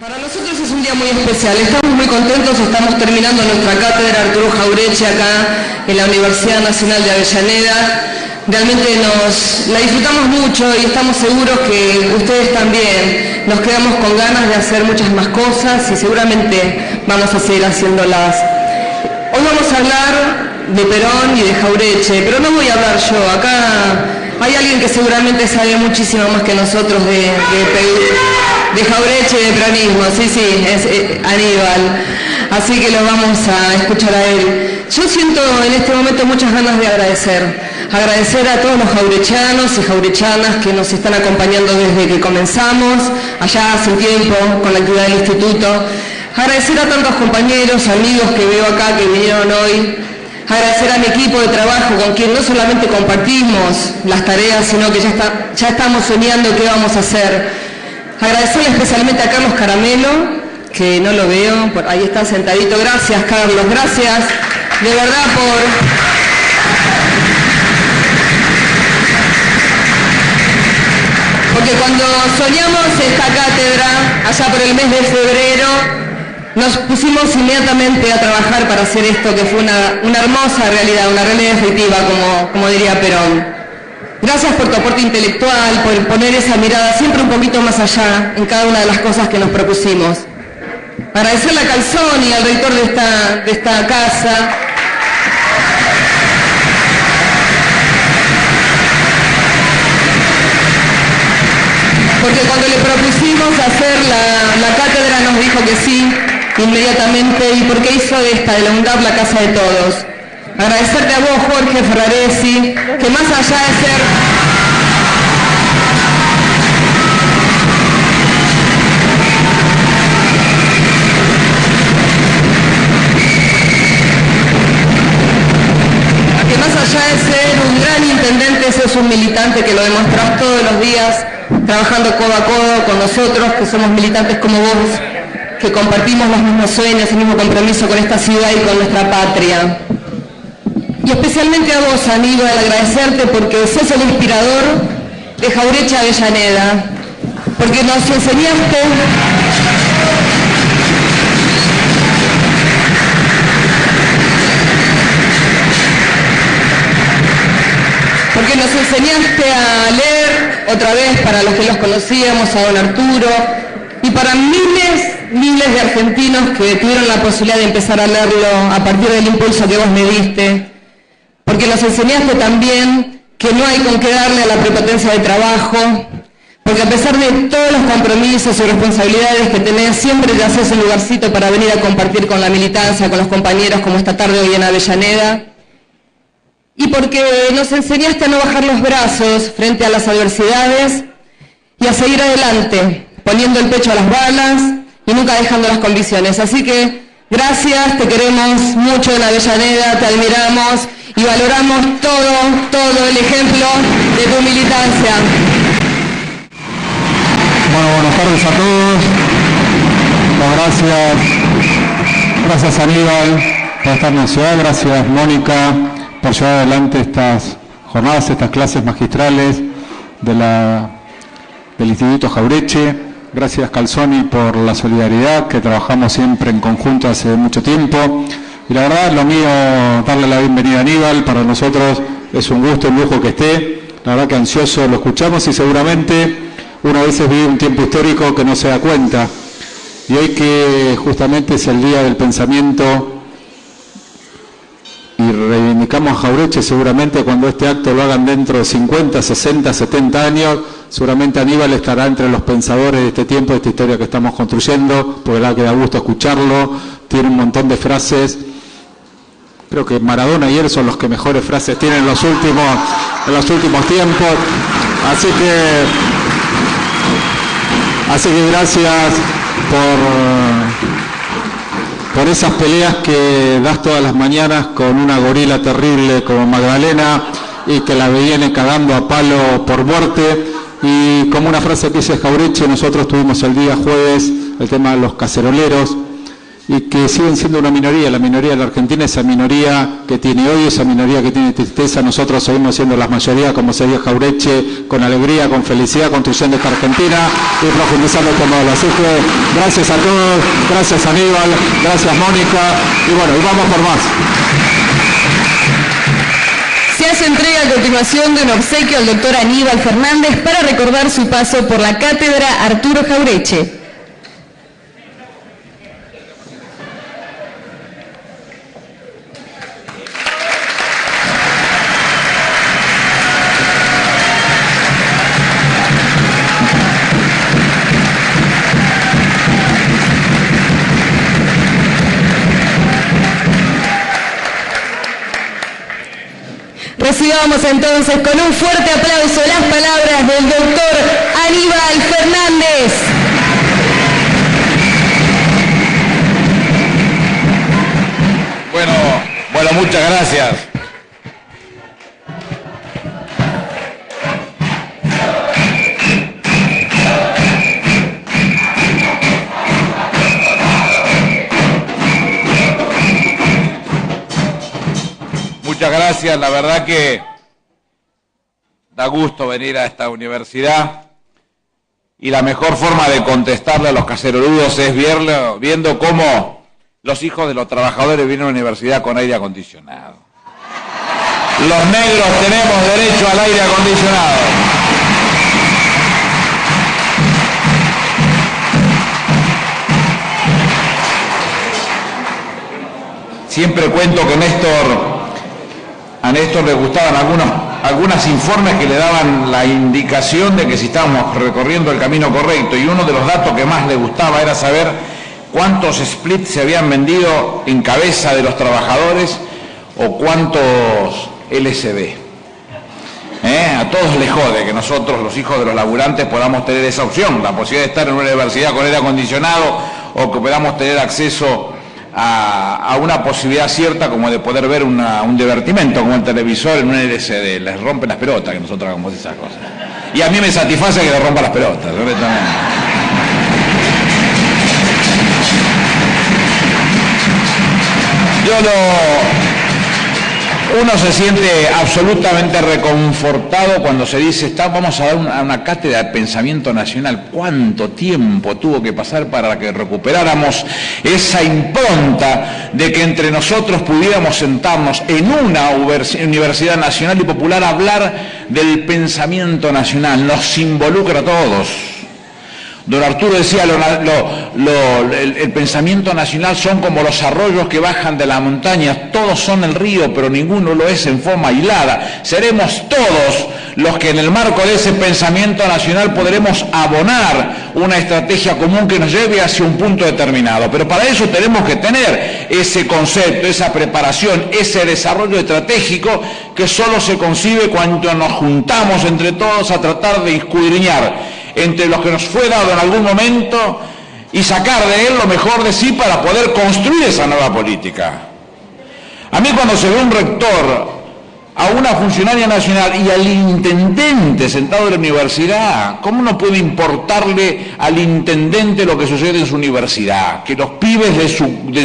Para nosotros es un día muy especial, estamos muy contentos, estamos terminando nuestra cátedra Arturo Jauretche acá en la Universidad Nacional de Avellaneda. Realmente la disfrutamos mucho y estamos seguros que ustedes también. Nos quedamos con ganas de hacer muchas más cosas y seguramente vamos a seguir haciéndolas. Hoy vamos a hablar de Perón y de Jauretche, pero no voy a hablar yo. Acá hay alguien que seguramente sabe muchísimo más que nosotros de Jauretche y de peronismo. Sí, es Aníbal. Así que lo vamos a escuchar a él. Yo siento en este momento muchas ganas de agradecer a todos los jaurechanos y jaurechanas que nos están acompañando desde que comenzamos, allá hace un tiempo, con la actividad del instituto. Agradecer a tantos compañeros, amigos que veo acá que vinieron hoy. Agradecer a mi equipo de trabajo con quien no solamente compartimos las tareas, sino que ya estamos soñando qué vamos a hacer. Agradecerle especialmente a Carlos Caramelo, que no lo veo, ahí está sentadito. Gracias, Carlos, gracias de verdad porque cuando soñamos esta cátedra, allá por el mes de febrero, nos pusimos inmediatamente a trabajar para hacer esto, que fue una hermosa realidad, una realidad efectiva, como diría Perón. Gracias por tu aporte intelectual, por poner esa mirada siempre un poquito más allá en cada una de las cosas que nos propusimos. Agradecerle a Calzoni, al rector de esta casa. Porque cuando le propusimos hacer la cátedra nos dijo que sí, inmediatamente, y porque hizo de la UNDAP la casa de todos. Agradecerte a vos, Jorge Ferraresi, que más allá de ser... un gran intendente, sos un militante que lo demostrás todos los días, trabajando codo a codo con nosotros, que somos militantes como vos, que compartimos los mismos sueños, el mismo compromiso con esta ciudad y con nuestra patria. Y especialmente a vos, Aníbal, agradecerte porque sos el inspirador de Jauretche Avellaneda, porque nos enseñaste... Porque nos enseñaste a leer otra vez para los que los conocíamos, a don Arturo, y para miles de argentinos que tuvieron la posibilidad de empezar a leerlo a partir del impulso que vos me diste. Porque nos enseñaste también que no hay con qué darle a la prepotencia de trabajo, porque a pesar de todos los compromisos y responsabilidades que tenés, siempre te haces un lugarcito para venir a compartir con la militancia, con los compañeros, como esta tarde hoy en Avellaneda. Y porque nos enseñaste a no bajar los brazos frente a las adversidades y a seguir adelante, poniendo el pecho a las balas y nunca dejando las convicciones. Así que gracias, te queremos mucho en Avellaneda, te admiramos y valoramos todo el ejemplo de tu militancia. Bueno, buenas tardes a todos. Gracias Aníbal por estar en la ciudad, gracias Mónica por llevar adelante estas jornadas, estas clases magistrales del Instituto Jauretche. Gracias Calzoni por la solidaridad, que trabajamos siempre en conjunto hace mucho tiempo. Y la verdad, lo mío, darle la bienvenida a Aníbal, para nosotros es un gusto, un lujo que esté. La verdad que ansioso lo escuchamos y seguramente uno a veces vive un tiempo histórico que no se da cuenta. Y hoy que justamente es el Día del Pensamiento y reivindicamos a Jauretche, seguramente cuando este acto lo hagan dentro de 50, 60, 70 años, seguramente Aníbal estará entre los pensadores de este tiempo, de esta historia que estamos construyendo, porque la verdad que da gusto escucharlo, tiene un montón de frases. Creo que Maradona y él son los que mejores frases tienen en los últimos tiempos. Así que gracias por esas peleas que das todas las mañanas con una gorila terrible como Magdalena y que la viene cagando a palo por muerte. Y como una frase que dice Jauretche, nosotros tuvimos el día jueves el tema de los caceroleros, y que siguen siendo una minoría, la minoría de la Argentina, esa minoría que tiene odio, esa minoría que tiene tristeza. Nosotros seguimos siendo la mayoría, como sería Jauretche, con alegría, con felicidad, construyendo esta Argentina y profundizando este modelo. Así que gracias a todos, gracias Aníbal, gracias Mónica, y bueno, y vamos por más. Se hace entrega a continuación de un obsequio al doctor Aníbal Fernández para recordar su paso por la cátedra Arturo Jauretche. Recibamos entonces con un fuerte aplauso las palabras del doctor Aníbal Fernández. Bueno, muchas gracias. Muchas gracias, la verdad que da gusto venir a esta universidad y la mejor forma de contestarle a los caceroludos es viendo cómo los hijos de los trabajadores vienen a la universidad con aire acondicionado. Los negros tenemos derecho al aire acondicionado. Siempre cuento que a Néstor le gustaban algunos informes que le daban la indicación de que si estábamos recorriendo el camino correcto, y uno de los datos que más le gustaba era saber cuántos splits se habían vendido en cabeza de los trabajadores o cuántos LCD. A todos les jode que nosotros, los hijos de los laburantes, podamos tener esa opción, la posibilidad de estar en una universidad con aire acondicionado o que podamos tener acceso a una posibilidad cierta como de poder ver un divertimento como el televisor en un LCD. Les rompen las pelotas que nosotros hagamos esas cosas. Y a mí me satisface que les rompa las pelotas, honestamente. Uno se siente absolutamente reconfortado cuando se dice, vamos a dar una cátedra de pensamiento nacional. ¿Cuánto tiempo tuvo que pasar para que recuperáramos esa impronta de que entre nosotros pudiéramos sentarnos en una universidad nacional y popular a hablar del pensamiento nacional? Nos involucra a todos. Don Arturo decía, el pensamiento nacional son como los arroyos que bajan de la montaña, todos son el río, pero ninguno lo es en forma aislada. Seremos todos los que en el marco de ese pensamiento nacional podremos abonar una estrategia común que nos lleve hacia un punto determinado. Pero para eso tenemos que tener ese concepto, esa preparación, ese desarrollo estratégico que solo se concibe cuando nos juntamos entre todos a tratar de escudriñar entre los que nos fue dado en algún momento y sacar de él lo mejor de sí para poder construir esa nueva política. A mí cuando se ve un rector, a una funcionaria nacional y al intendente sentado en la universidad, ¿cómo no puede importarle al intendente lo que sucede en su universidad? Que los pibes de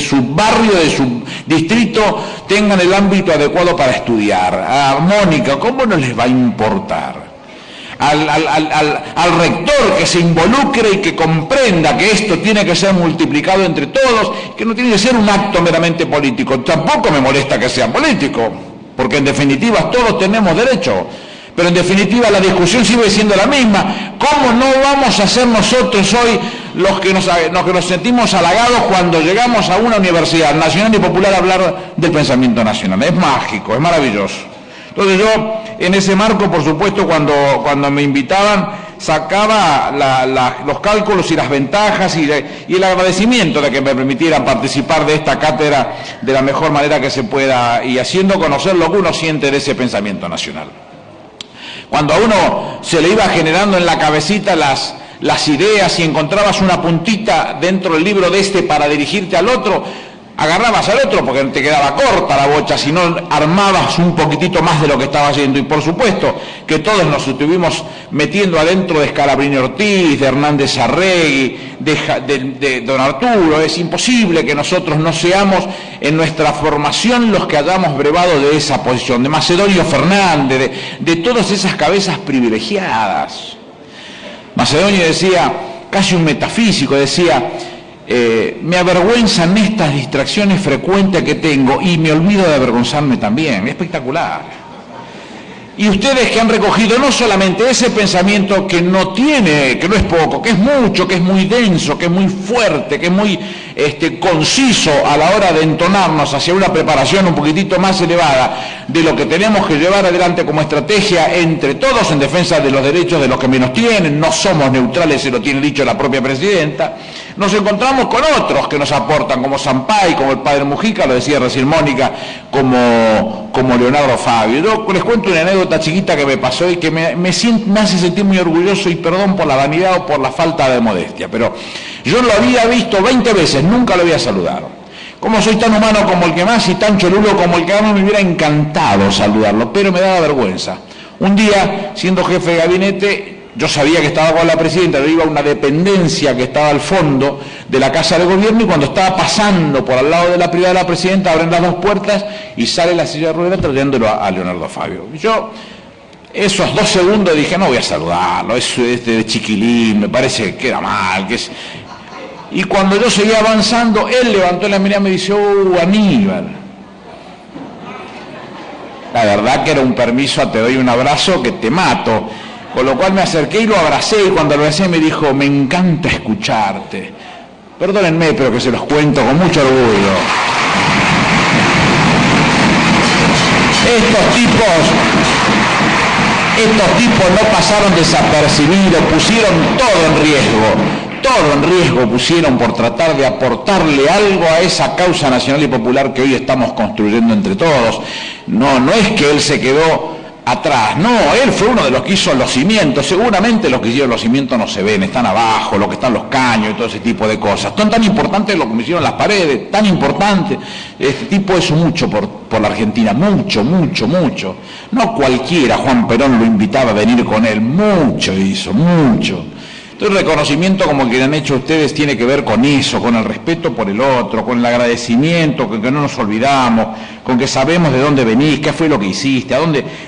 su barrio, de su distrito, tengan el ámbito adecuado para estudiar. A Mónica, ¿cómo no les va a importar? Al rector que se involucre y que comprenda que esto tiene que ser multiplicado entre todos, que no tiene que ser un acto meramente político. Tampoco me molesta que sea político, porque en definitiva todos tenemos derecho, pero en definitiva la discusión sigue siendo la misma. ¿Cómo no vamos a ser nosotros hoy los que nos sentimos halagados cuando llegamos a una universidad nacional y popular a hablar del pensamiento nacional? Es mágico, es maravilloso. Entonces yo, en ese marco, por supuesto, cuando me invitaban, sacaba los cálculos y las ventajas y el agradecimiento de que me permitieran participar de esta cátedra de la mejor manera que se pueda y haciendo conocer lo que uno siente de ese pensamiento nacional. Cuando a uno se le iba generando en la cabecita las ideas y encontrabas una puntita dentro del libro de este para dirigirte al otro, agarrabas al otro porque te quedaba corta la bocha, si no armabas un poquitito más de lo que estaba haciendo. Y por supuesto que todos nos estuvimos metiendo adentro de Scalabrini Ortiz, de Hernández Arregui, de don Arturo. Es imposible que nosotros no seamos en nuestra formación los que hayamos brevado de esa posición, de Macedonio Fernández, de todas esas cabezas privilegiadas. Macedonio decía, casi un metafísico, decía, me avergüenzan estas distracciones frecuentes que tengo y me olvido de avergonzarme también. Espectacular. Y ustedes que han recogido no solamente ese pensamiento que no es poco, que es mucho, que es muy denso, que es muy fuerte, que es muy conciso a la hora de entonarnos hacia una preparación un poquitito más elevada de lo que tenemos que llevar adelante como estrategia entre todos en defensa de los derechos de los que menos tienen. No somos neutrales, se lo tiene dicho la propia presidenta. Nos encontramos con otros que nos aportan, como Sampay, como el padre Mujica, lo decía recién Mónica, como Leonardo Fabio. Yo les cuento una anécdota chiquita que me pasó y que me hace sentir muy orgulloso, y perdón por la vanidad o por la falta de modestia, pero yo lo había visto 20 veces, nunca lo había saludado. Como soy tan humano como el que más y tan cholulo como el que más, me hubiera encantado saludarlo, pero me daba vergüenza. Un día, siendo jefe de gabinete, yo sabía que estaba con la presidenta, yo iba a una dependencia que estaba al fondo de la Casa de Gobierno, y cuando estaba pasando por al lado de la privada de la presidenta, abren las dos puertas y sale la silla de ruedas trayéndolo a Leonardo Fabio. Y yo, esos 2 segundos, dije, no voy a saludarlo, eso es de chiquilín, me parece que era mal, que es... Y cuando yo seguía avanzando, él levantó la mirada y me dice, Aníbal. La verdad que era un permiso a te doy un abrazo que te mato. Con lo cual me acerqué y lo abracé, y cuando lo abracé me dijo, me encanta escucharte. Perdónenme, pero que se los cuento con mucho orgullo. Estos tipos no pasaron desapercibidos, pusieron todo en riesgo pusieron por tratar de aportarle algo a esa causa nacional y popular que hoy estamos construyendo entre todos. No es que él se quedó atrás, no, él fue uno de los que hizo los cimientos. Seguramente los que hicieron los cimientos no se ven, están abajo, lo que están los caños y todo ese tipo de cosas. Son tan importantes lo que hicieron las paredes, tan importante. Este tipo hizo mucho por la Argentina, mucho. No cualquiera, Juan Perón lo invitaba a venir con él, mucho hizo, mucho. Entonces el reconocimiento como el que han hecho ustedes tiene que ver con eso, con el respeto por el otro, con el agradecimiento, con que no nos olvidamos, con que sabemos de dónde venís, qué fue lo que hiciste,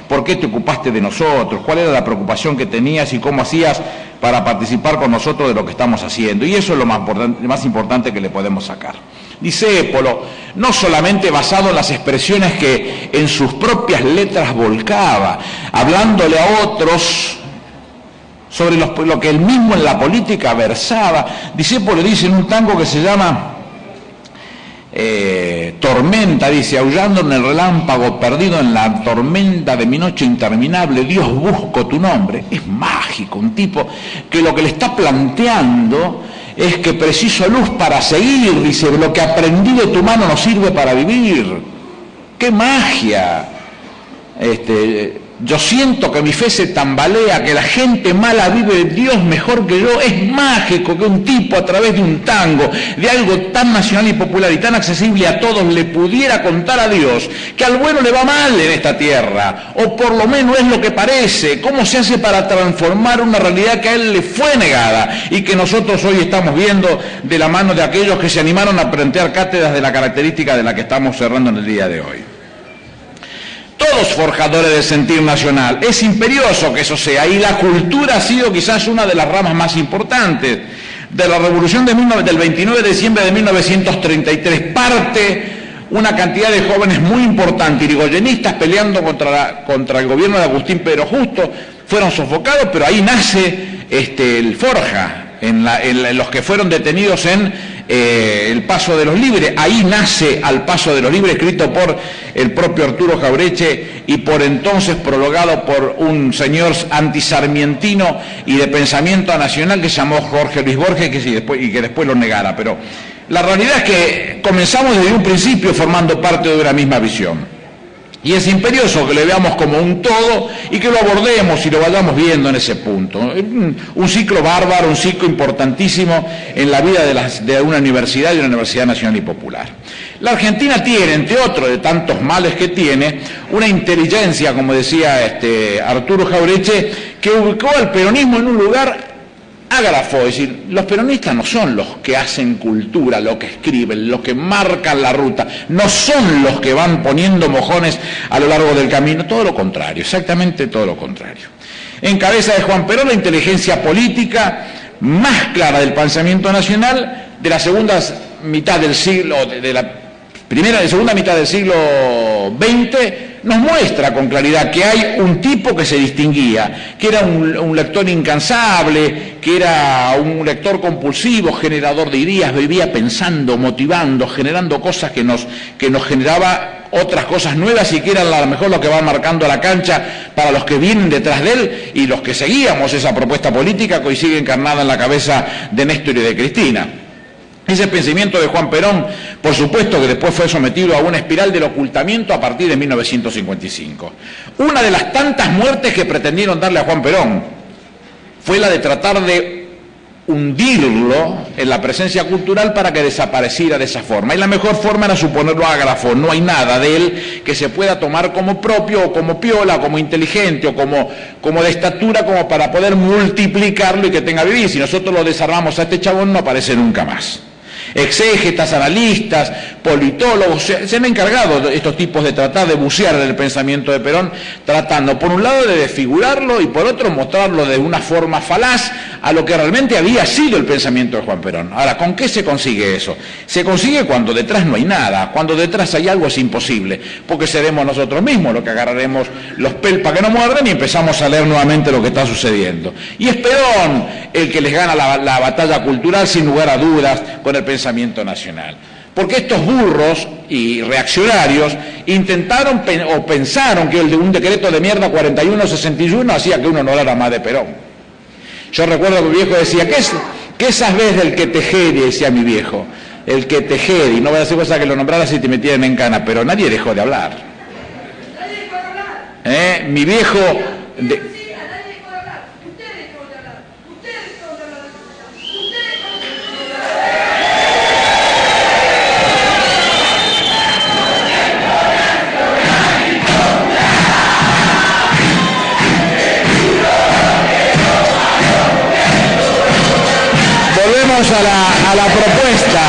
por qué te ocupaste de nosotros, cuál era la preocupación que tenías y cómo hacías para participar con nosotros de lo que estamos haciendo. Y eso es lo más importante que le podemos sacar. Dice Épolo, no solamente basado en las expresiones que en sus propias letras volcaba, hablándole a otros sobre lo que él mismo en la política versaba. Discípulo dice en un tango que se llama Tormenta, dice, aullando en el relámpago, perdido en la tormenta de mi noche interminable, Dios busco tu nombre. Es mágico, un tipo que lo que le está planteando es que preciso luz para seguir, dice, lo que aprendí de tu mano no sirve para vivir. ¡Qué magia! Yo siento que mi fe se tambalea, que la gente mala vive de Dios mejor que yo. Es mágico que un tipo a través de un tango, de algo tan nacional y popular y tan accesible a todos, le pudiera contar a Dios que al bueno le va mal en esta tierra, o por lo menos es lo que parece. ¿Cómo se hace para transformar una realidad que a él le fue negada y que nosotros hoy estamos viendo de la mano de aquellos que se animaron a plantear cátedras de la característica de la que estamos cerrando en el día de hoy? Todos forjadores del sentir nacional. Es imperioso que eso sea, y la cultura ha sido quizás una de las ramas más importantes de la revolución del 29 de diciembre de 1933. Parte una cantidad de jóvenes muy importantes, irigoyenistas, peleando contra el gobierno de Agustín Pedro Justo, fueron sofocados, pero ahí nace el Forja, en los que fueron detenidos en el Paso de los Libres. Ahí nace Al Paso de los Libres, escrito por el propio Arturo Jaureche y por entonces prologado por un señor antisarmientino y de pensamiento nacional que se llamó Jorge Luis Borges, y que después lo negara. Pero la realidad es que comenzamos desde un principio formando parte de una misma visión. Y es imperioso que lo veamos como un todo y que lo abordemos y lo vayamos viendo en ese punto. Un ciclo bárbaro, un ciclo importantísimo en la vida de una universidad y una universidad nacional y popular. La Argentina tiene, entre otros de tantos males que tiene, una inteligencia, como decía Arturo Jauretche, que ubicó al peronismo en un lugar ágrafo, es decir, los peronistas no son los que hacen cultura, los que escriben, los que marcan la ruta, no son los que van poniendo mojones a lo largo del camino, todo lo contrario, exactamente todo lo contrario. En cabeza de Juan Perón, la inteligencia política más clara del pensamiento nacional de la segunda mitad del siglo, de la segunda mitad del siglo XX, nos muestra con claridad que hay un tipo que se distinguía, que era un lector incansable, que era un lector compulsivo, generador de ideas, vivía pensando, motivando, generando cosas que nos generaba otras cosas nuevas y que eran a lo mejor lo que va marcando la cancha para los que vienen detrás de él y los que seguíamos esa propuesta política que hoy sigue encarnada en la cabeza de Néstor y de Cristina. Ese pensamiento de Juan Perón, por supuesto que después fue sometido a una espiral del ocultamiento a partir de 1955. Una de las tantas muertes que pretendieron darle a Juan Perón fue la de tratar de hundirlo en la presencia cultural para que desapareciera de esa forma. Y la mejor forma era suponerlo ágrafo, no hay nada de él que se pueda tomar como propio, o como piola, o como inteligente, o como de estatura, como para poder multiplicarlo y que tenga vivir. Si nosotros lo desarmamos a este chabón, no aparece nunca más. Exégetas, analistas, politólogos, se han encargado estos tipos de tratar de bucear en el pensamiento de Perón, tratando por un lado de desfigurarlo y por otro mostrarlo de una forma falaz a lo que realmente había sido el pensamiento de Juan Perón. Ahora, ¿con qué se consigue eso? Se consigue cuando detrás no hay nada, cuando detrás hay algo es imposible, porque seremos nosotros mismos los que agarraremos los pelpas que no muerden y empezamos a leer nuevamente lo que está sucediendo. Y es Perón el que les gana la batalla cultural sin lugar a dudas con el pensamiento nacional. Porque estos burros y reaccionarios intentaron o pensaron que un decreto de mierda 4161 hacía que uno no hablara más de Perón. Yo recuerdo que mi viejo decía, ¿qué sabés del que te jede? Decía mi viejo, el que te jede, y no voy a hacer cosas que lo nombraras y te metieran en cana, pero nadie dejó de hablar. Mi viejo... A la propuesta.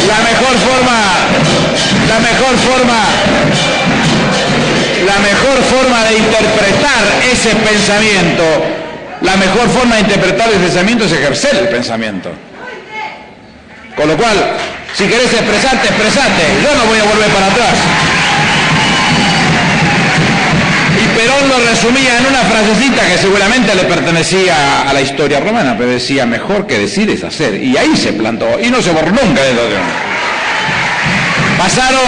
La mejor forma de interpretar ese pensamiento, la mejor forma de interpretar el pensamiento es ejercer el pensamiento. Con lo cual, si querés expresarte, expresate. Yo no voy a volver para atrás. Perón lo resumía en una frasecita que seguramente le pertenecía a la historia romana, pero decía, mejor que decir es hacer. Y ahí se plantó, y no se borró nunca de todo. Pasaron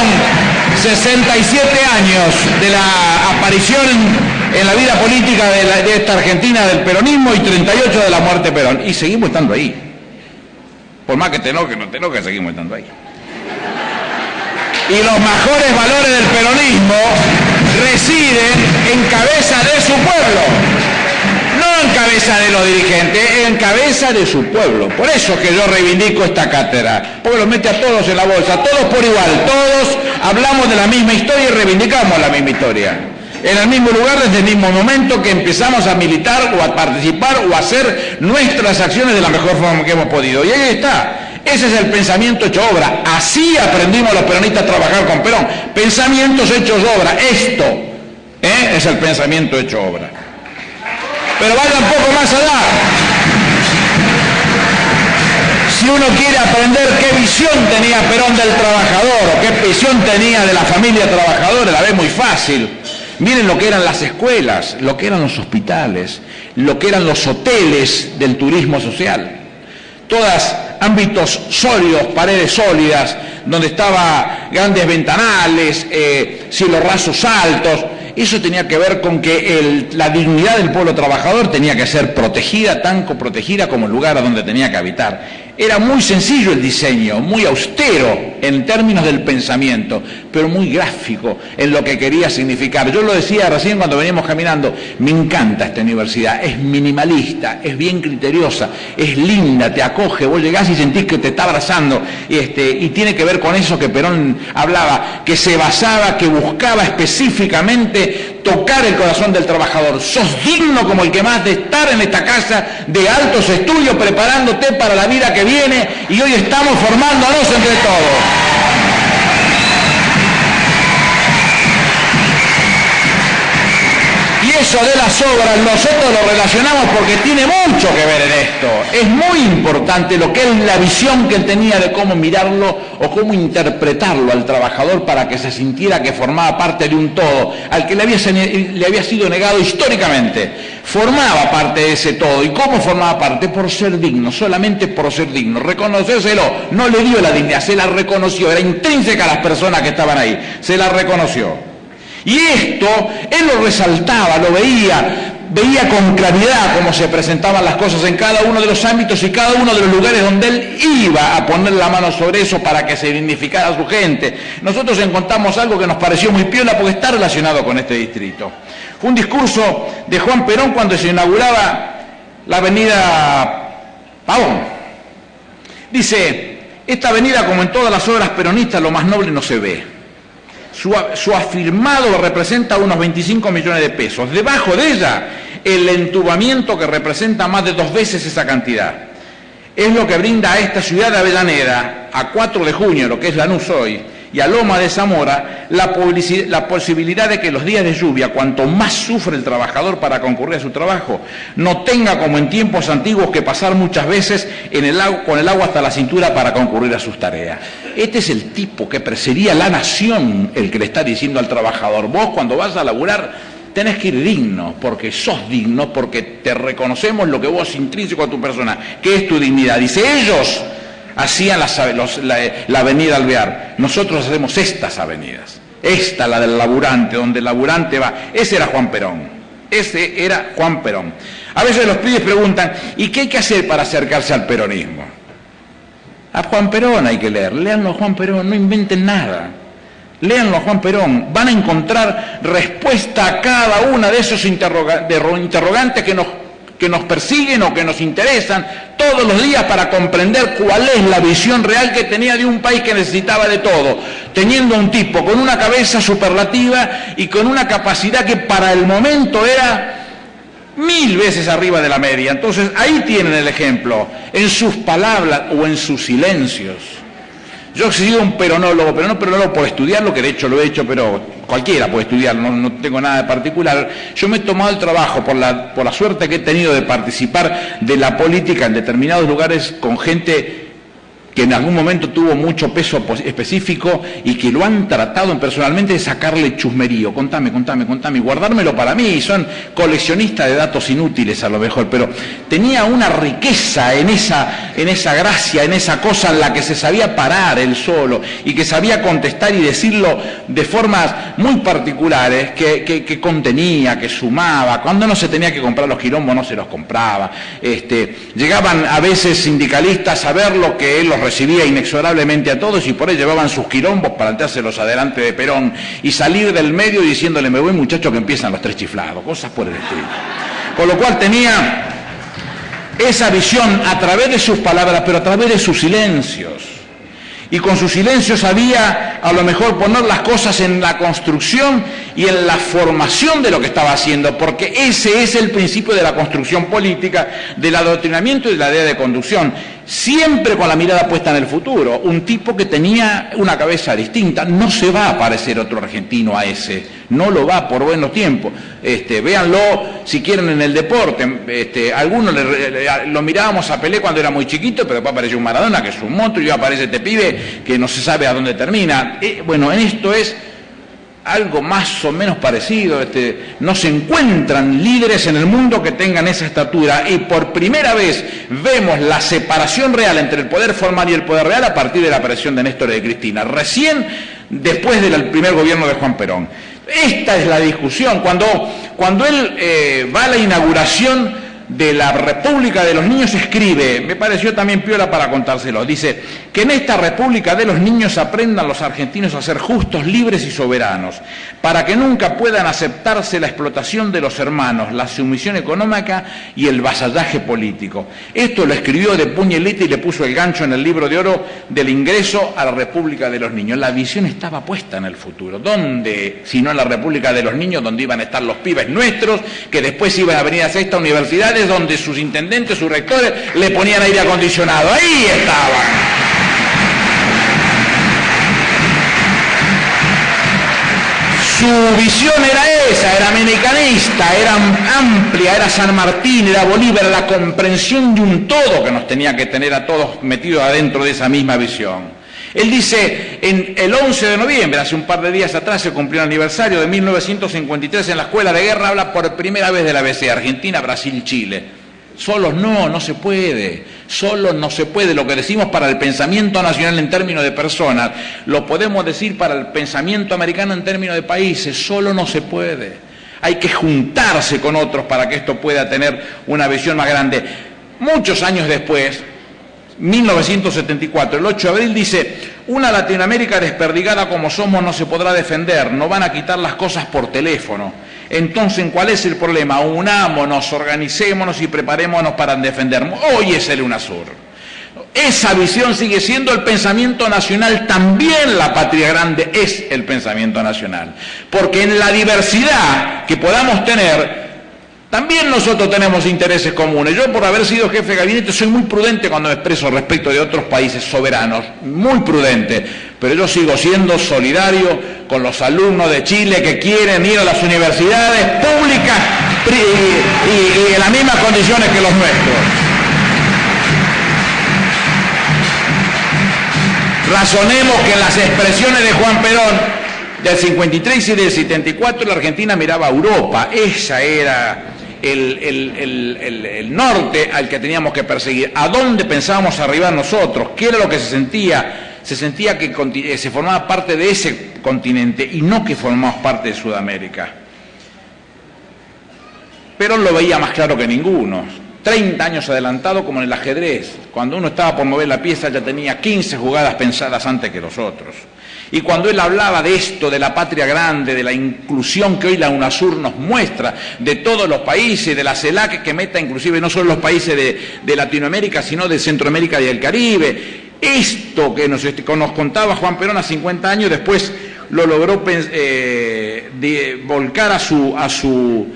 67 años de la aparición en la vida política de esta Argentina del peronismo y 38 de la muerte de Perón. Y seguimos estando ahí. Por más que te enoje, no te enoje, seguimos estando ahí. Y los mejores valores del peronismo residen en cabeza de su pueblo, no en cabeza de los dirigentes, en cabeza de su pueblo. Por eso es que yo reivindico esta cátedra, porque los mete a todos en la bolsa, todos por igual, todos hablamos de la misma historia y reivindicamos la misma historia. En el mismo lugar, desde el mismo momento que empezamos a militar o a participar o a hacer nuestras acciones de la mejor forma que hemos podido. Y ahí está. Ese es el pensamiento hecho obra. Así aprendimos los peronistas a trabajar con Perón. Pensamientos hechos obra. Esto es el pensamiento hecho obra. Pero vaya un poco más allá. Si uno quiere aprender qué visión tenía Perón del trabajador o qué visión tenía de la familia trabajadora, la ve muy fácil. Miren lo que eran las escuelas, lo que eran los hospitales, lo que eran los hoteles del turismo social. Todas ámbitos sólidos, paredes sólidas, donde estaban grandes ventanales, cielos rasos altos. Eso tenía que ver con que la dignidad del pueblo trabajador tenía que ser protegida, tan protegida como el lugar a donde tenía que habitar. Era muy sencillo el diseño, muy austero en términos del pensamiento, pero muy gráfico en lo que quería significar. Yo lo decía recién cuando veníamos caminando, me encanta esta universidad, es minimalista, es bien criteriosa, es linda, te acoge, vos llegás y sentís que te está abrazando, y tiene que ver con eso que Perón hablaba, que se basaba, que buscaba específicamente tocar el corazón del trabajador. Sos digno como el que más de estar en esta casa de altos estudios preparándote para la vida que viene, y hoy estamos formándonos entre todos. Y eso de las obras nosotros lo relacionamos porque tiene mucho que ver en esto. Es muy importante lo que es la visión que él tenía de cómo mirarlo o cómo interpretarlo al trabajador para que se sintiera que formaba parte de un todo, al que le había sido negado históricamente. Formaba parte de ese todo. ¿Y cómo formaba parte? Por ser digno, solamente por ser digno. Reconocérselo, no le dio la dignidad, se la reconoció, era intrínseca a las personas que estaban ahí, se la reconoció. Y esto, él lo resaltaba, lo veía con claridad cómo se presentaban las cosas en cada uno de los ámbitos y cada uno de los lugares donde él iba a poner la mano sobre eso para que se dignificara a su gente. Nosotros encontramos algo que nos pareció muy piola porque está relacionado con este distrito. Fue un discurso de Juan Perón cuando se inauguraba la avenida Pavón. Dice, esta avenida, como en todas las obras peronistas, lo más noble no se ve. Su afirmado representa unos 25 millones de pesos. Debajo de ella, el entubamiento que representa más de 2 veces esa cantidad. Es lo que brinda a esta ciudad de Avellaneda, a 4 de junio, lo que es Lanús hoy, y a Loma de Zamora, la posibilidad de que los días de lluvia, cuanto más sufre el trabajador para concurrir a su trabajo, no tenga como en tiempos antiguos que pasar muchas veces con el agua hasta la cintura para concurrir a sus tareas. Este es el tipo que sería la nación el que le está diciendo al trabajador, vos cuando vas a laburar tenés que ir digno, porque sos digno, porque te reconocemos lo que vos intrínseco a tu persona, que es tu dignidad. Dice, ellos hacían la avenida Alvear, nosotros hacemos estas avenidas, esta, la del laburante, donde el laburante va. Ese era Juan Perón, ese era Juan Perón. A veces los pibes preguntan, ¿y qué hay que hacer para acercarse al peronismo? A Juan Perón hay que leer, léanlo a Juan Perón, no inventen nada. Léanlo a Juan Perón, van a encontrar respuesta a cada una de esos interrogantes que nos persiguen o que nos interesan todos los días para comprender cuál es la visión real que tenía de un país que necesitaba de todo, teniendo un tipo con una cabeza superlativa y con una capacidad que para el momento era 1000 veces arriba de la media. Entonces ahí tienen el ejemplo, en sus palabras o en sus silencios. Yo he sido un peronólogo, pero no peronólogo por estudiarlo, que de hecho lo he hecho, pero cualquiera puede estudiarlo, no tengo nada de particular. Yo me he tomado el trabajo por la suerte que he tenido de participar de la política en determinados lugares con gente que en algún momento tuvo mucho peso específico y que lo han tratado personalmente de sacarle chusmerío. Contame, y guardármelo para mí. Son coleccionistas de datos inútiles a lo mejor, pero tenía una riqueza en esa gracia, en esa cosa en la que se sabía parar él solo y que sabía contestar y decirlo de formas muy particulares, que contenía, que sumaba. Cuando no se tenía que comprar los quilombos, no se los compraba. Llegaban a veces sindicalistas a ver lo que él los recibía inexorablemente a todos y por ahí llevaban sus quilombos para planteárselos adelante de Perón y salir del medio diciéndole, me voy muchacho que empiezan los 3 chiflados, cosas por el estilo. Con lo cual tenía esa visión a través de sus palabras, pero a través de sus silencios. Y con sus silencios sabía a lo mejor poner las cosas en la construcción y en la formación de lo que estaba haciendo, porque ese es el principio de la construcción política, del adoctrinamiento y de la idea de conducción, siempre con la mirada puesta en el futuro. Un tipo que tenía una cabeza distinta, no se va a parecer otro argentino a ese, no lo va por buenos tiempos. Véanlo si quieren en el deporte, algunos lo mirábamos a Pelé cuando era muy chiquito, pero después apareció un Maradona que es un monstruo y aparece este pibe que no se sabe a dónde termina. Bueno, en esto es algo más o menos parecido. No se encuentran líderes en el mundo que tengan esa estatura y por primera vez vemos la separación real entre el poder formal y el poder real a partir de la aparición de Néstor y de Cristina, recién después del primer gobierno de Juan Perón. Esta es la discusión. Cuando él va a la inauguración de la República de los Niños escribe, me pareció también piola para contárselo, dice que en esta República de los Niños aprendan los argentinos a ser justos, libres y soberanos, para que nunca puedan aceptarse la explotación de los hermanos, la sumisión económica y el vasallaje político. Esto lo escribió de puño y letra y le puso el gancho en el libro de oro del ingreso a la República de los Niños. La visión estaba puesta en el futuro. ¿Dónde, si no en la República de los Niños, donde iban a estar los pibes nuestros, que después iban a venir a hacer esta universidad, donde sus intendentes, sus rectores le ponían aire acondicionado? Ahí estaban. Su visión era esa, era americanista, era amplia, era San Martín, era Bolívar, la comprensión de un todo que nos tenía que tener a todos metidos adentro de esa misma visión. Él dice, el 11 de noviembre, hace un par de días atrás, se cumplió el aniversario de 1953 en la Escuela de Guerra, habla por primera vez de la ABC, Argentina, Brasil, Chile. Solos no se puede, solos no se puede. Lo que decimos para el pensamiento nacional en términos de personas, lo podemos decir para el pensamiento americano en términos de países, solo no se puede. Hay que juntarse con otros para que esto pueda tener una visión más grande. Muchos años después, 1974, el 8 de abril, dice: una Latinoamérica desperdigada como somos no se podrá defender, no van a quitar las cosas por teléfono. Entonces, ¿cuál es el problema? Unámonos, organicémonos y preparémonos para defendernos. Hoy es el UNASUR. Esa visión sigue siendo el pensamiento nacional, también la patria grande es el pensamiento nacional. Porque en la diversidad que podamos tener, también nosotros tenemos intereses comunes. Yo, por haber sido jefe de gabinete, soy muy prudente cuando me expreso respecto de otros países soberanos, muy prudente, pero yo sigo siendo solidario con los alumnos de Chile que quieren ir a las universidades públicas y en las mismas condiciones que los nuestros. Razonemos que en las expresiones de Juan Perón del 53 y del 74 la Argentina miraba a Europa. Esa era el norte al que teníamos que perseguir. ¿A dónde pensábamos arribar nosotros? ¿Qué era lo que se sentía? Se sentía que se formaba parte de ese continente y no que formamos parte de Sudamérica. Perón lo veía más claro que ninguno. 30 años adelantado, como en el ajedrez. Cuando uno estaba por mover la pieza ya tenía 15 jugadas pensadas antes que los otros. Y cuando él hablaba de esto, de la patria grande, de la inclusión que hoy la UNASUR nos muestra, de todos los países, de la CELAC que meta inclusive no solo los países de Latinoamérica, sino de Centroamérica y del Caribe, esto que nos contaba Juan Perón a 50 años, después lo logró volcar a su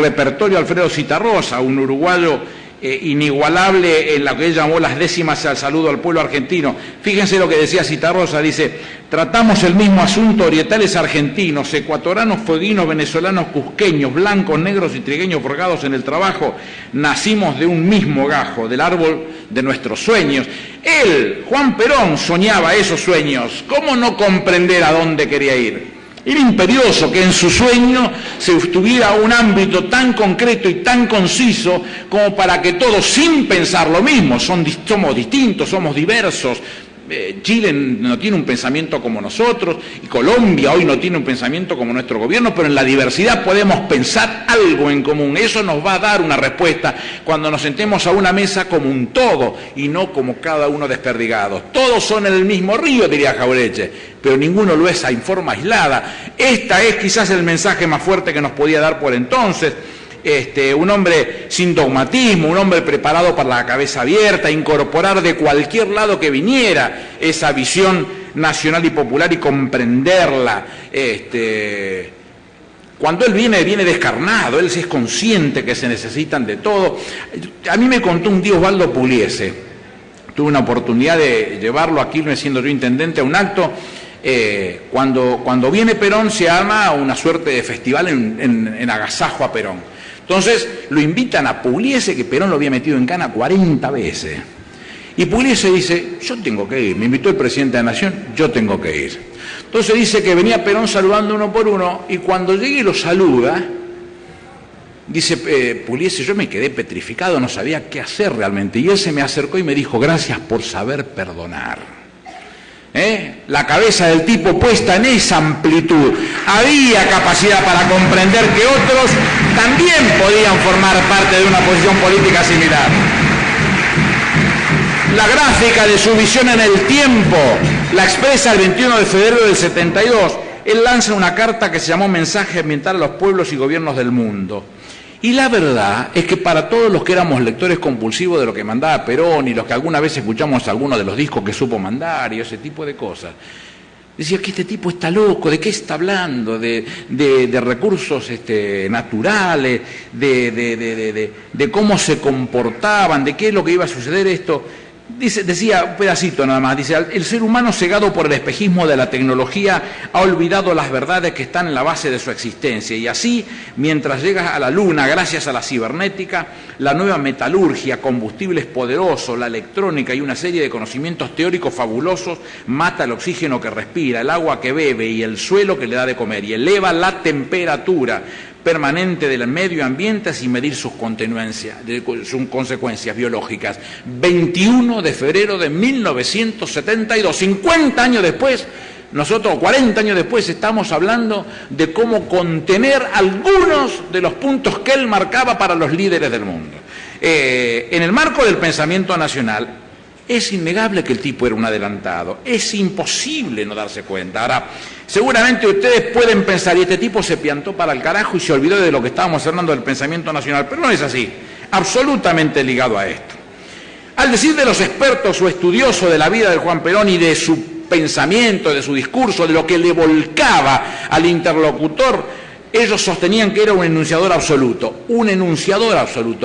repertorio Alfredo Zitarrosa, un uruguayo inigualable en lo que él llamó las décimas al saludo al pueblo argentino. Fíjense lo que decía Zitarrosa, dice: tratamos el mismo asunto orientales argentinos, ecuatorianos, fueguinos, venezolanos, cusqueños, blancos, negros y trigueños forjados en el trabajo, nacimos de un mismo gajo, del árbol de nuestros sueños. Él, Juan Perón, soñaba esos sueños. ¿Cómo no comprender a dónde quería ir? Era imperioso que en su sueño se tuviera un ámbito tan concreto y tan conciso como para que todos, sin pensar lo mismo, somos distintos, somos diversos. Chile no tiene un pensamiento como nosotros, y Colombia hoy no tiene un pensamiento como nuestro gobierno, pero en la diversidad podemos pensar algo en común. Eso nos va a dar una respuesta cuando nos sentemos a una mesa como un todo y no como cada uno desperdigados. Todos son en el mismo río, diría Jauretche, pero ninguno lo es en forma aislada. Esta es quizás el mensaje más fuerte que nos podía dar por entonces. Un hombre sin dogmatismo, un hombre preparado para la cabeza abierta, incorporar de cualquier lado que viniera esa visión nacional y popular y comprenderla. Cuando él viene descarnado, él es consciente que se necesitan de todo. A mí me contó un día Osvaldo Pugliese, tuve una oportunidad de llevarlo aquí, siendo yo intendente, a un acto. Cuando viene Perón se arma una suerte de festival en agasajo a Perón. Entonces lo invitan a Pugliese, que Perón lo había metido en cana 40 veces. Y Pugliese dice: yo tengo que ir, me invitó el presidente de la Nación, yo tengo que ir. Entonces dice que venía Perón saludando uno por uno, y cuando llegue y lo saluda, dice Pugliese: yo me quedé petrificado, no sabía qué hacer realmente. Y él se me acercó y me dijo: gracias por saber perdonar. La cabeza del tipo puesta en esa amplitud. Había capacidad para comprender que otros también podían formar parte de una posición política similar. La gráfica de su visión en el tiempo la expresa el 21 de febrero del 72. Él lanza una carta que se llamó Mensaje Ambiental a los pueblos y gobiernos del mundo. Y la verdad es que para todos los que éramos lectores compulsivos de lo que mandaba Perón y los que alguna vez escuchamos algunos de los discos que supo mandar y ese tipo de cosas, decía que este tipo está loco, ¿de qué está hablando? De recursos naturales, de cómo se comportaban, de qué es lo que iba a suceder esto. Decía un pedacito nada más, dice, el ser humano cegado por el espejismo de la tecnología ha olvidado las verdades que están en la base de su existencia y así, mientras llega a la luna gracias a la cibernética, la nueva metalurgia, combustibles poderosos, la electrónica y una serie de conocimientos teóricos fabulosos mata el oxígeno que respira, el agua que bebe y el suelo que le da de comer y eleva la temperatura permanente del medio ambiente sin medir sus consecuencias biológicas. 21 de febrero de 1972, 50 años después, nosotros 40 años después estamos hablando de cómo contener algunos de los puntos que él marcaba para los líderes del mundo. En el marco del pensamiento nacional, es innegable que el tipo era un adelantado, es imposible no darse cuenta. Ahora, seguramente ustedes pueden pensar, y este tipo se piantó para el carajo y se olvidó de lo que estábamos hablando del pensamiento nacional, pero no es así, absolutamente ligado a esto. Al decir de los expertos o estudiosos de la vida de Juan Perón y de su pensamiento, de su discurso, de lo que le volcaba al interlocutor, ellos sostenían que era un enunciador absoluto,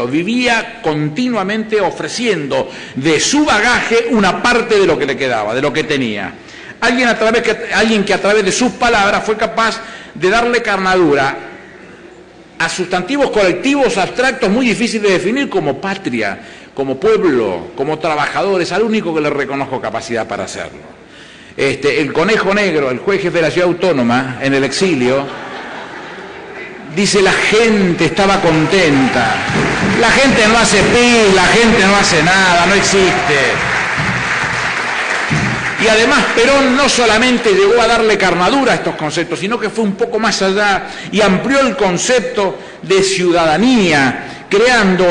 vivía continuamente ofreciendo de su bagaje una parte de lo que le quedaba, de lo que tenía. Alguien que a través de sus palabras fue capaz de darle carnadura a sustantivos colectivos abstractos muy difíciles de definir como patria, como pueblo, como trabajadores, al único que le reconozco capacidad para hacerlo. El Conejo Negro, el juez jefe de la Ciudad Autónoma, en el exilio, dice, la gente estaba contenta, la gente no hace pis, la gente no hace nada, no existe. Y además Perón no solamente llegó a darle carnadura a estos conceptos, sino que fue un poco más allá y amplió el concepto de ciudadanía,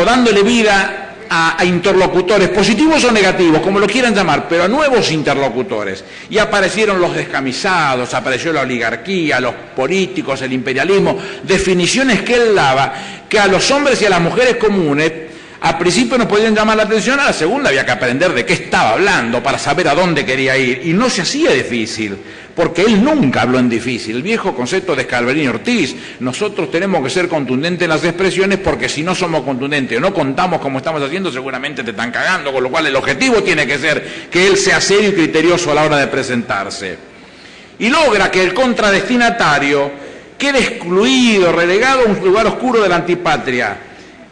dándole vida a interlocutores, positivos o negativos, como lo quieran llamar, pero a nuevos interlocutores. Y aparecieron los descamisados, apareció la oligarquía, los políticos, el imperialismo, definiciones que él daba, que a los hombres y a las mujeres comunes, al principio no podían llamar la atención, a la segunda había que aprender de qué estaba hablando para saber a dónde quería ir. Y no se hacía difícil, porque él nunca habló en difícil. El viejo concepto de Scalabrini Ortiz, nosotros tenemos que ser contundentes en las expresiones porque si no somos contundentes o no contamos como estamos haciendo, seguramente te están cagando, con lo cual el objetivo tiene que ser que él sea serio y criterioso a la hora de presentarse. Y logra que el contradestinatario quede excluido, relegado a un lugar oscuro de la antipatria.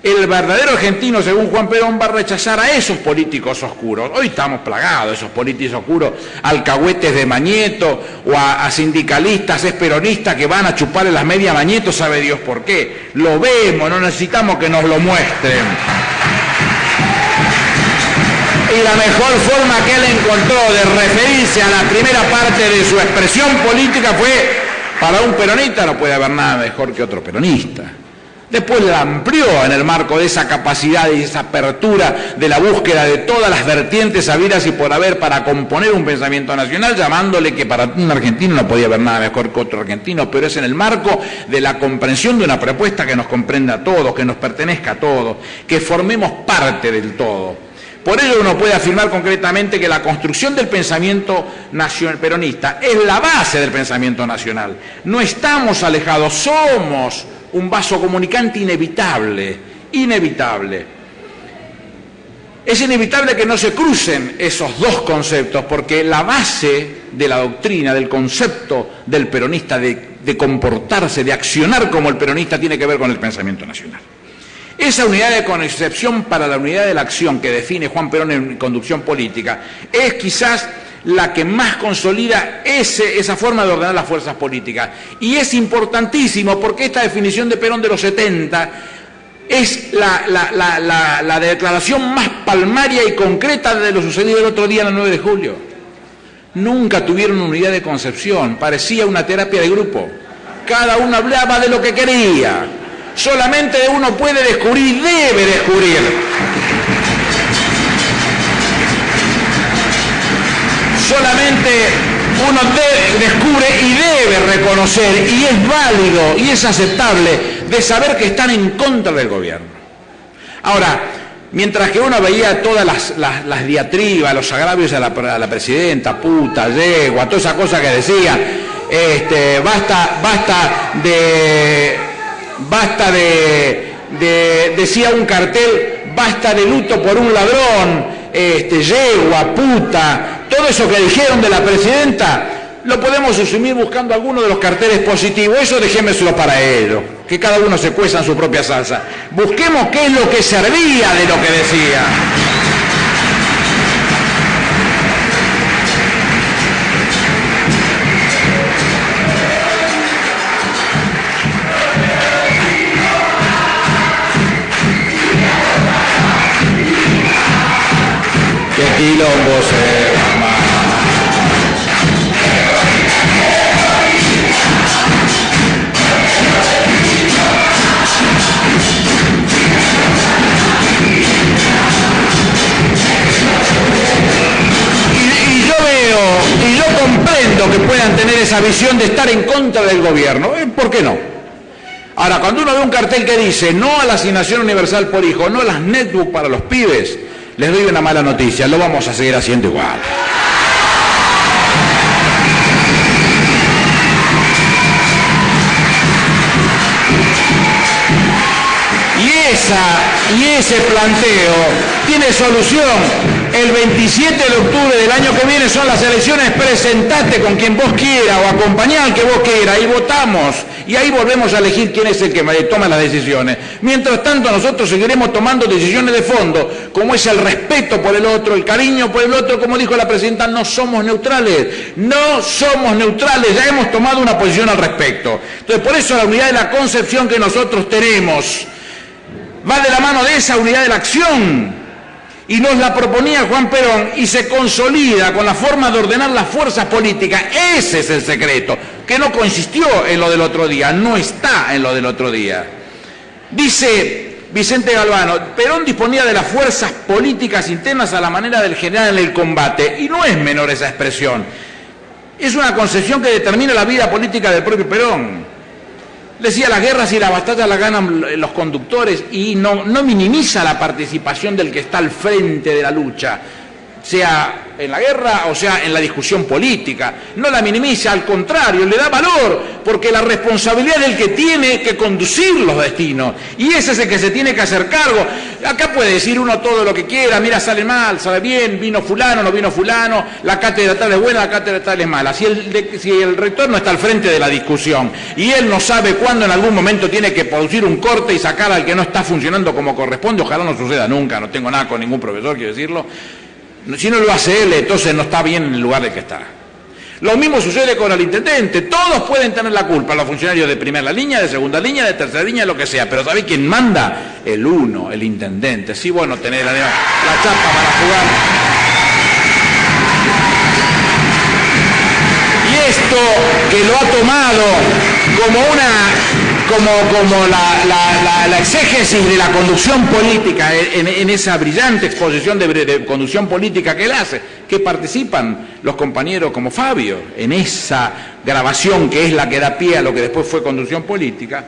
El verdadero argentino, según Juan Perón, va a rechazar a esos políticos oscuros. Hoy estamos plagados, esos políticos oscuros, alcahuetes de Mañeto o a sindicalistas peronistas que van a chuparle las medias a Mañeto, sabe Dios por qué. Lo vemos, no necesitamos que nos lo muestren. Y la mejor forma que él encontró de referirse a la primera parte de su expresión política fue, para un peronista no puede haber nada mejor que otro peronista. Después la amplió en el marco de esa capacidad y esa apertura de la búsqueda de todas las vertientes habidas y por haber para componer un pensamiento nacional, llamándole que para un argentino no podía haber nada mejor que otro argentino, pero es en el marco de la comprensión de una propuesta que nos comprenda a todos, que nos pertenezca a todos, que formemos parte del todo. Por ello uno puede afirmar concretamente que la construcción del pensamiento peronista es la base del pensamiento nacional. No estamos alejados, somos un vaso comunicante inevitable. Es inevitable que no se crucen esos dos conceptos, porque la base de la doctrina, del concepto del peronista, de comportarse, de accionar como el peronista, tiene que ver con el pensamiento nacional. Esa unidad de concepción para la unidad de la acción que define Juan Perón en Conducción Política es quizás la que más consolida esa forma de ordenar las fuerzas políticas. Y es importantísimo porque esta definición de Perón de los 70 es la declaración más palmaria y concreta de lo sucedido el otro día, el 9 de julio. Nunca tuvieron unidad de concepción, parecía una terapia de grupo. Cada uno hablaba de lo que quería. Solamente uno puede descubrir y debe descubrir. Solamente uno descubre y debe reconocer, y es válido y es aceptable, de saber que están en contra del gobierno. Ahora, mientras que uno veía todas las diatribas, los agravios a la presidenta, puta, yegua, todas esas cosas que decía, decía un cartel, basta de luto por un ladrón, yegua, puta, todo eso que dijeron de la presidenta, lo podemos asumir buscando alguno de los carteles positivos. Eso dejémoslo para ellos, que cada uno se cueza en su propia salsa. Busquemos qué es lo que servía de lo que decía. Qué quilombo se arma. Y yo comprendo que puedan tener esa visión de estar en contra del gobierno. ¿Por qué no? Ahora, cuando uno ve un cartel que dice no a la asignación universal por hijo, no a las netbooks para los pibes, les doy una mala noticia, lo vamos a seguir haciendo igual. Y ese planteo tiene solución. El 27 de octubre del año que viene son las elecciones, presentate con quien vos quieras o acompañá al que vos quieras y votamos. Y ahí volvemos a elegir quién es el que toma las decisiones. Mientras tanto nosotros seguiremos tomando decisiones de fondo, como es el respeto por el otro, el cariño por el otro, como dijo la presidenta, no somos neutrales. No somos neutrales, ya hemos tomado una posición al respecto. Entonces por eso la unidad de la concepción que nosotros tenemos va de la mano de esa unidad de la acción. Y nos la proponía Juan Perón y se consolida con la forma de ordenar las fuerzas políticas. Ese es el secreto, que no consistió en lo del otro día, no está en lo del otro día. Dice Vicente Galvano, Perón disponía de las fuerzas políticas internas a la manera del general en el combate, y no es menor esa expresión. Es una concepción que determina la vida política del propio Perón. Decía, las guerras y las batallas las ganan los conductores, y no minimiza la participación del que está al frente de la lucha, sea en la guerra o sea en la discusión política. No la minimiza, al contrario, le da valor, porque la responsabilidad es del que tiene que conducir los destinos, y ese es el que se tiene que hacer cargo. Acá puede decir uno todo lo que quiera, mira, sale mal, sale bien, vino fulano, no vino fulano, la cátedra tal es buena, la cátedra tal es mala. Si el rector no está al frente de la discusión y él no sabe cuándo en algún momento tiene que producir un corte y sacar al que no está funcionando como corresponde, ojalá no suceda nunca, no tengo nada con ningún profesor, quiero decirlo. Si no lo hace él, entonces no está bien en el lugar en que está. Lo mismo sucede con el intendente. Todos pueden tener la culpa, los funcionarios de primera línea, de segunda línea, de tercera línea, lo que sea. Pero ¿sabe quién manda? El uno, el intendente. Sí, bueno, tener la chapa para jugar. Y esto que lo ha tomado como la exégesis de la conducción política, en esa brillante exposición de conducción política que él hace, que participan los compañeros como Fabio en esa grabación que es la que da pie a lo que después fue conducción política.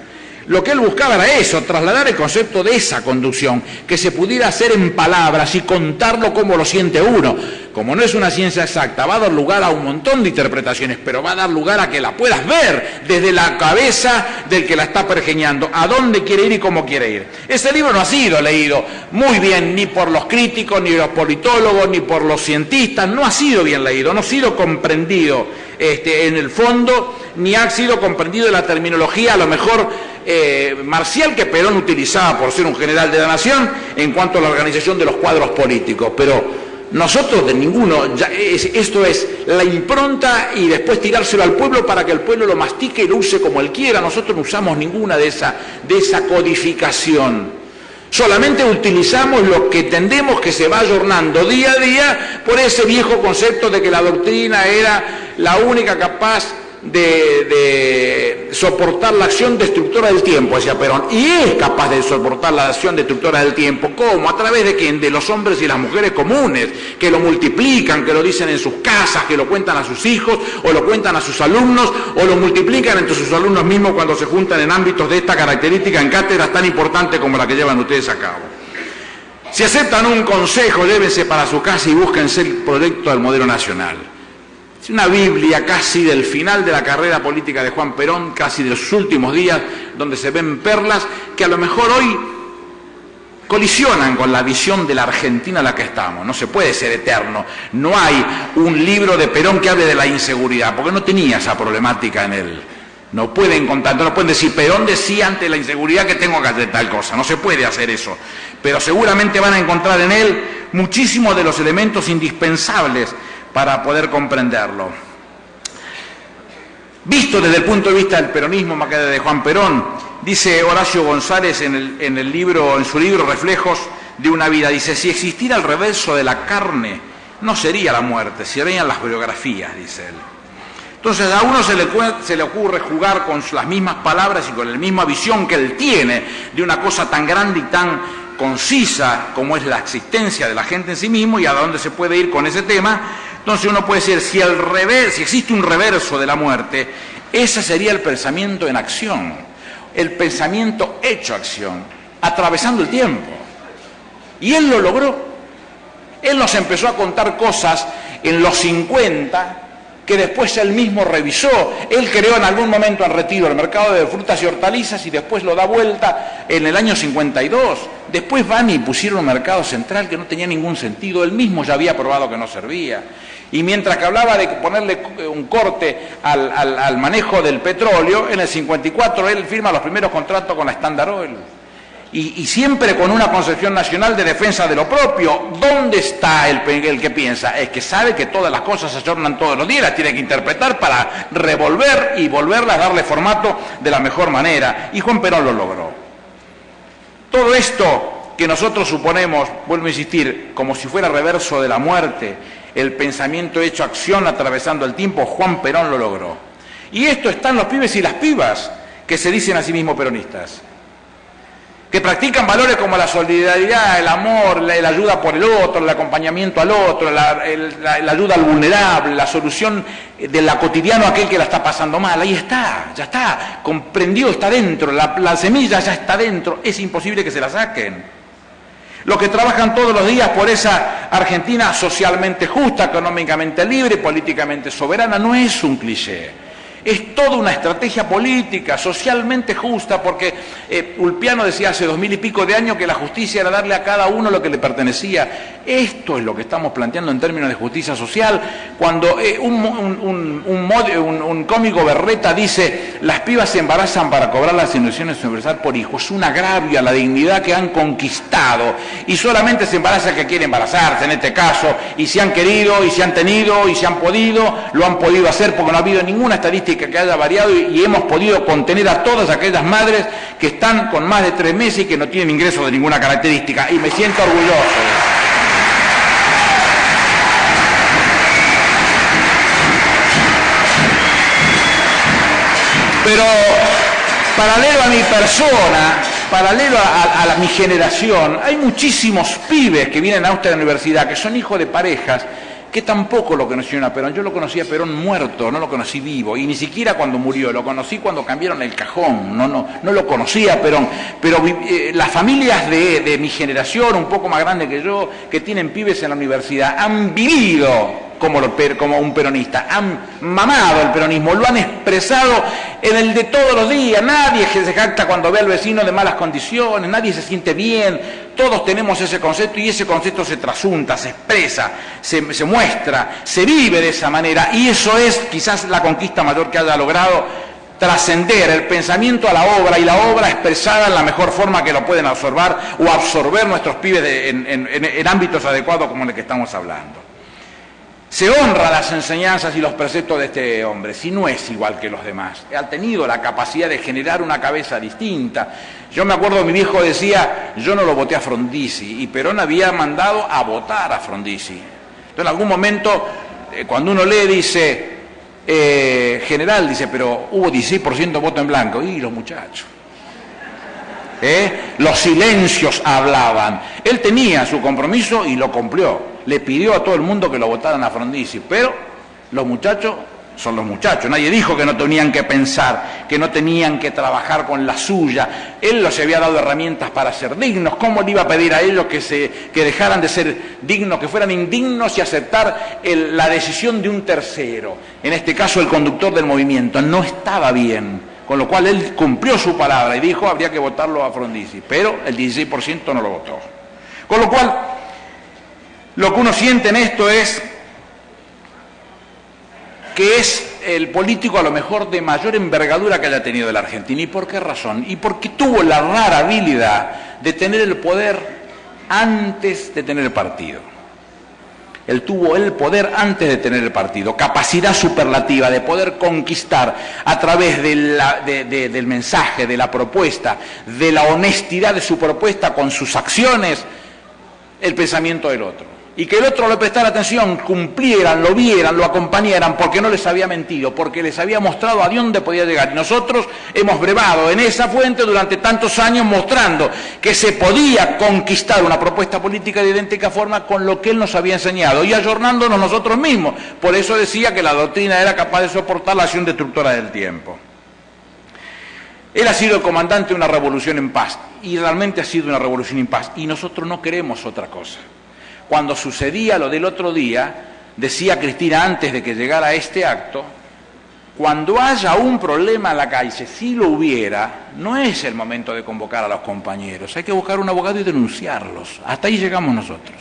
Lo que él buscaba era eso, trasladar el concepto de esa conducción, que se pudiera hacer en palabras y contarlo como lo siente uno. Como no es una ciencia exacta, va a dar lugar a un montón de interpretaciones, pero va a dar lugar a que la puedas ver desde la cabeza del que la está pergeñando, a dónde quiere ir y cómo quiere ir. Ese libro no ha sido leído muy bien ni por los críticos, ni los politólogos, ni por los cientistas, no ha sido bien leído, no ha sido comprendido en el fondo, ni ha sido comprendido en la terminología a lo mejor marcial que Perón utilizaba por ser un general de la nación en cuanto a la organización de los cuadros políticos, pero nosotros de ninguno, esto es la impronta y después tirárselo al pueblo para que el pueblo lo mastique y lo use como él quiera. Nosotros no usamos ninguna de esa codificación. Solamente utilizamos lo que entendemos que se va ayornando día a día por ese viejo concepto de que la doctrina era la única capaz de soportar la acción destructora del tiempo, decía Perón, y es capaz de soportar la acción destructora del tiempo. ¿Cómo? ¿A través de quién? De los hombres y las mujeres comunes, que lo multiplican, que lo dicen en sus casas, que lo cuentan a sus hijos, o lo cuentan a sus alumnos, o lo multiplican entre sus alumnos mismos cuando se juntan en ámbitos de esta característica en cátedras tan importantes como la que llevan ustedes a cabo. Si aceptan un consejo, llévense para su casa y búsquense el proyecto del modelo nacional. Es una Biblia casi del final de la carrera política de Juan Perón, casi de sus últimos días, donde se ven perlas que a lo mejor hoy colisionan con la visión de la Argentina en la que estamos. No se puede ser eterno. No hay un libro de Perón que hable de la inseguridad, porque no tenía esa problemática en él. No pueden contar, no pueden decir, Perón decía ante la inseguridad que tengo que hacer tal cosa. No se puede hacer eso. Pero seguramente van a encontrar en él muchísimos de los elementos indispensables para poder comprenderlo. Visto desde el punto de vista del peronismo, más que de Juan Perón, dice Horacio González en su libro Reflejos de una vida, dice, si existiera el reverso de la carne, no sería la muerte, serían las biografías, dice él. Entonces a uno se le ocurre jugar con las mismas palabras y con la misma visión que él tiene de una cosa tan grande y tan concisa como es la existencia de la gente en sí mismo y a dónde se puede ir con ese tema. Entonces uno puede decir, si existe un reverso de la muerte, ese sería el pensamiento en acción, el pensamiento hecho acción, atravesando el tiempo. Y él lo logró. Él nos empezó a contar cosas en los 50 que después él mismo revisó. Él creó en algún momento en Retiro el mercado de frutas y hortalizas y después lo da vuelta en el año 52. Después van y pusieron un mercado central que no tenía ningún sentido. Él mismo ya había probado que no servía. Y mientras que hablaba de ponerle un corte al manejo del petróleo, en el 54 él firma los primeros contratos con la Standard Oil. Y siempre con una concepción nacional de defensa de lo propio. ¿Dónde está el que piensa? Es que sabe que todas las cosas se ayornan todos los días, las tiene que interpretar para revolver y volverlas, darle formato de la mejor manera. Y Juan Perón lo logró. Todo esto que nosotros suponemos, vuelvo a insistir, como si fuera reverso de la muerte, el pensamiento hecho acción atravesando el tiempo, Juan Perón lo logró. Y esto está en los pibes y las pibas que se dicen a sí mismos peronistas, que practican valores como la solidaridad, el amor, la ayuda por el otro, el acompañamiento al otro, la ayuda al vulnerable, la solución de la cotidiana a aquel que la está pasando mal. Ahí está, ya está, comprendió, está dentro, la semilla ya está dentro, es imposible que se la saquen. Los que trabajan todos los días por esa Argentina socialmente justa, económicamente libre, políticamente soberana, no es un cliché. Es toda una estrategia política, socialmente justa, porque Ulpiano decía hace 2000 y pico de años que la justicia era darle a cada uno lo que le pertenecía. Esto es lo que estamos planteando en términos de justicia social. Cuando un cómico berreta dice, las pibas se embarazan para cobrar las indemnizaciones universales por hijos, es un agravio a la dignidad que han conquistado, y solamente se embaraza que quiere embarazarse en este caso, y si han querido, y si han tenido, y si han podido, lo han podido hacer porque no ha habido ninguna estadística que haya variado y hemos podido contener a todas aquellas madres que están con más de 3 meses y que no tienen ingresos de ninguna característica, y me siento orgulloso. Pero paralelo a mi persona, paralelo a mi generación, hay muchísimos pibes que vienen a esta universidad que son hijos de parejas que tampoco lo conocieron a Perón. Yo lo conocí a Perón muerto, no lo conocí vivo, y ni siquiera cuando murió, lo conocí cuando cambiaron el cajón, no lo conocía a Perón, pero las familias de mi generación, un poco más grandes que yo, que tienen pibes en la universidad, han vivido como un peronista, han mamado el peronismo, lo han expresado en el de todos los días. Nadie se jacta cuando ve al vecino de malas condiciones, nadie se siente bien, todos tenemos ese concepto y ese concepto se trasunta, se expresa, se muestra, se vive de esa manera, y eso es quizás la conquista mayor que haya logrado trascender el pensamiento a la obra, y la obra expresada en la mejor forma que lo pueden absorber nuestros pibes en ámbitos adecuados como en el que estamos hablando. Se honra las enseñanzas y los preceptos de este hombre, si no es igual que los demás. Ha tenido la capacidad de generar una cabeza distinta. Yo me acuerdo, mi viejo decía, yo no lo voté a Frondizi, y Perón había mandado a votar a Frondizi. Entonces, en algún momento, cuando uno lee, dice, general, dice, pero hubo 16% voto en blanco. Y los muchachos. Los silencios hablaban. Él tenía su compromiso y lo cumplió. Le pidió a todo el mundo que lo votaran a Frondizi, pero los muchachos son los muchachos. Nadie dijo que no tenían que pensar, que no tenían que trabajar con la suya. Él les había dado herramientas para ser dignos. ¿Cómo le iba a pedir a ellos que dejaran de ser dignos, que fueran indignos y aceptar la decisión de un tercero? En este caso, el conductor del movimiento. No estaba bien. Con lo cual él cumplió su palabra y dijo habría que votarlo a Frondizi, pero el 16% no lo votó. Con lo cual, lo que uno siente en esto es que es el político a lo mejor de mayor envergadura que haya tenido la Argentina. ¿Y por qué razón? Y porque tuvo la rara habilidad de tener el poder antes de tener el partido. Él tuvo el poder antes de tener el partido, capacidad superlativa de poder conquistar a través del mensaje, de la propuesta, de la honestidad de su propuesta con sus acciones, el pensamiento del otro. Y que el otro le prestara atención, cumplieran, lo vieran, lo acompañaran, porque no les había mentido, porque les había mostrado a dónde podía llegar. Y nosotros hemos brevado en esa fuente durante tantos años mostrando que se podía conquistar una propuesta política de idéntica forma con lo que él nos había enseñado y ayornándonos nosotros mismos. Por eso decía que la doctrina era capaz de soportar la acción destructora del tiempo. Él ha sido el comandante de una revolución en paz, y realmente ha sido una revolución en paz, y nosotros no queremos otra cosa. Cuando sucedía lo del otro día, decía Cristina antes de que llegara a este acto, cuando haya un problema en la calle, si lo hubiera, no es el momento de convocar a los compañeros, hay que buscar un abogado y denunciarlos. Hasta ahí llegamos nosotros.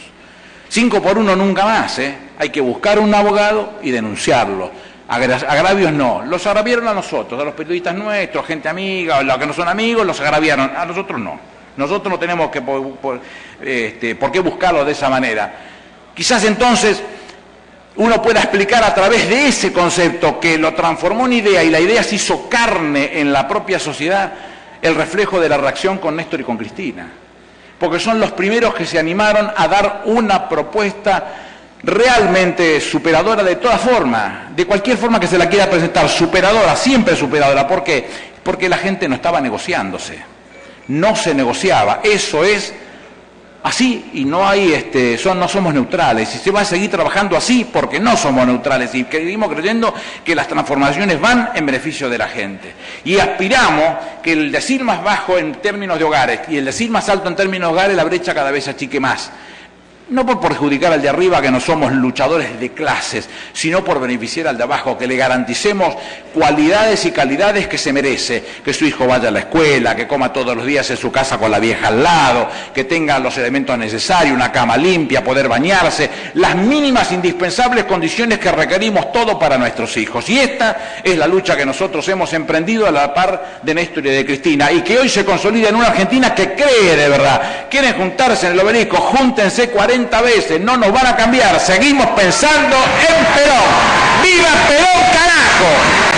5 por 1 nunca más, hay que buscar un abogado y denunciarlo. Agravios no, los agraviaron a nosotros, a los periodistas nuestros, gente amiga, o los que no son amigos, los agraviaron, a nosotros no. Nosotros no tenemos que por qué buscarlo de esa manera. Quizás entonces uno pueda explicar a través de ese concepto que lo transformó en idea y la idea se hizo carne en la propia sociedad, el reflejo de la reacción con Néstor y con Cristina. Porque son los primeros que se animaron a dar una propuesta realmente superadora de toda forma, de cualquier forma que se la quiera presentar, superadora, siempre superadora. ¿Por qué? Porque la gente no estaba negociándose. No se negociaba, eso es así y no hay, no somos neutrales y se va a seguir trabajando así porque no somos neutrales y seguimos creyendo que las transformaciones van en beneficio de la gente y aspiramos que el decil más bajo en términos de hogares y el decil más alto en términos de hogares la brecha cada vez se achique más. No por perjudicar al de arriba, que no somos luchadores de clases, sino por beneficiar al de abajo, que le garanticemos cualidades y calidades que se merece, que su hijo vaya a la escuela, que coma todos los días en su casa con la vieja al lado, que tenga los elementos necesarios, una cama limpia, poder bañarse, las mínimas indispensables condiciones que requerimos todo para nuestros hijos. Y esta es la lucha que nosotros hemos emprendido a la par de Néstor y de Cristina, y que hoy se consolida en una Argentina que cree de verdad. Quieren juntarse en el Obelisco, júntense 40 veces, no nos van a cambiar, seguimos pensando en Perón. ¡Viva Perón, carajo!